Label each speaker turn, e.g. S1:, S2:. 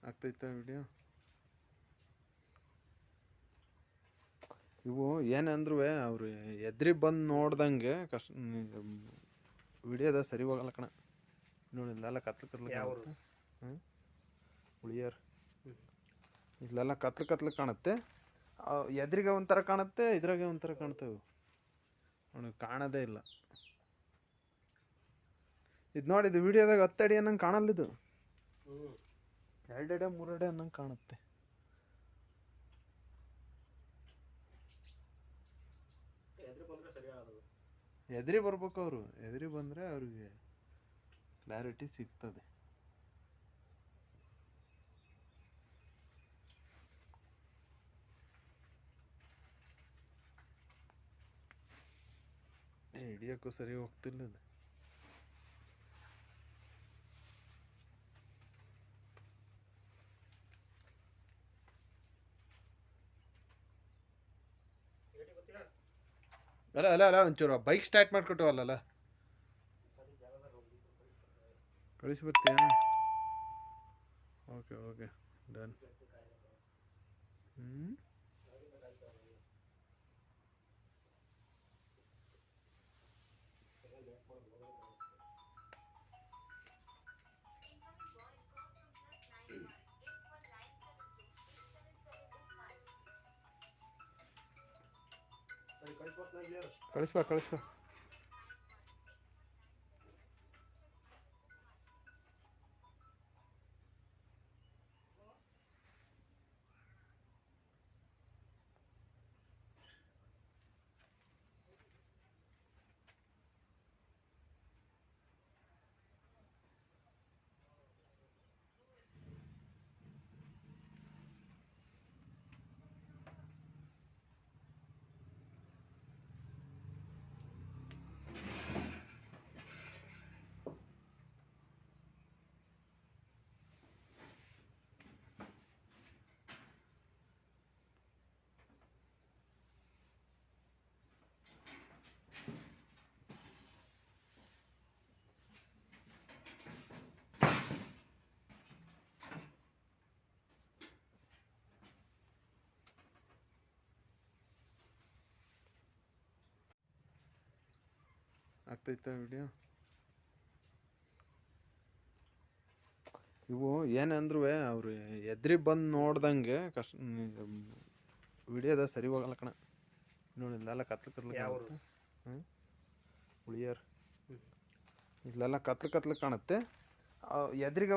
S1: ಆಗ್ತೈತೆ ವಿಡಿಯೋ. ಇವು ಏನಂದ್ರೂ ಅವರು ಎದ್ರಿ ಬಂದು ನೋಡ್ದಂಗೆ ಕಷ್ಟ ವಿಡಿಯೋದ ಸರಿ ಹೋಗಲ್ಲ ಕಣ. ನೋಡಿ ಇಲ್ಲೆಲ್ಲ ಕತ್ಲು ಕಾಣುತ್ತೆ. ಉಳಿಯರ್ ಇಲ್ಲೆಲ್ಲ ಕತ್ಲು ಕಾಣುತ್ತೆ. ಎದ್ರಿಗೆ ಒಂಥರ ಕಾಣುತ್ತೆ, ಇದ್ರಾಗೆ ಒಂಥರ ಕಾಣ್ತವೆ. ಅವನಿಗೆ ಕಾಣೋದೇ ಇಲ್ಲ. ಇದು ನೋಡಿದ್ದು ವಿಡಿಯೋದಾಗ 10 ಅಡಿ ಅನ್ನಂಗೆ ಕಾಣಲ್ಲ. ಇದು 2 ಅಡಿ 3 ಅಡಿ ಅನ್ನಂಗೆ ಕಾಣುತ್ತೆ. ಎದ್ರಿ ಬರ್ಬೇಕು ಅವರು. ಎದ್ರಿ ಬಂದರೆ ಅವ್ರಿಗೆ ಕ್ಲಾರಿಟಿ ಸಿಗ್ತದೆ. ಹಿಡಿಯೋಕ್ಕೂ ಸರಿ ಹೋಗ್ತಿಲ್ಲ ಅದು. ಅಲ್ಲ ಒಂಚೂರು ಬೈಕ್ ಸ್ಟಾರ್ಟ್ ಮಾಡಿಕೊಟ್ಟವಲ್ಲ, ಕಳಿಸ್ಬಿಡ್ತೀಯ? Okay done. ಕಳಿಸ್ಬಾ. ಆಗ್ತೈತೆ ವಿಡಿಯೋ. ಇವು ಏನಂದ್ರೂ ಅವರು ಎದ್ರಿ ಬಂದು ನೋಡ್ದಂಗೆ ಕಷ್ಟ ವಿಡಿಯೋದ ಸರಿ ಹೋಗಲ್ಲ ಕಣ. ನೋಡಿ ಇಲ್ಲೆಲ್ಲ ಕತ್ಲು ಕಾಣುತ್ತೆ. ಉಳಿಯರ್ ಇಲ್ಲೆಲ್ಲ ಕತ್ಲು ಕಾಣುತ್ತೆ. ಎದ್ರಿಗೆ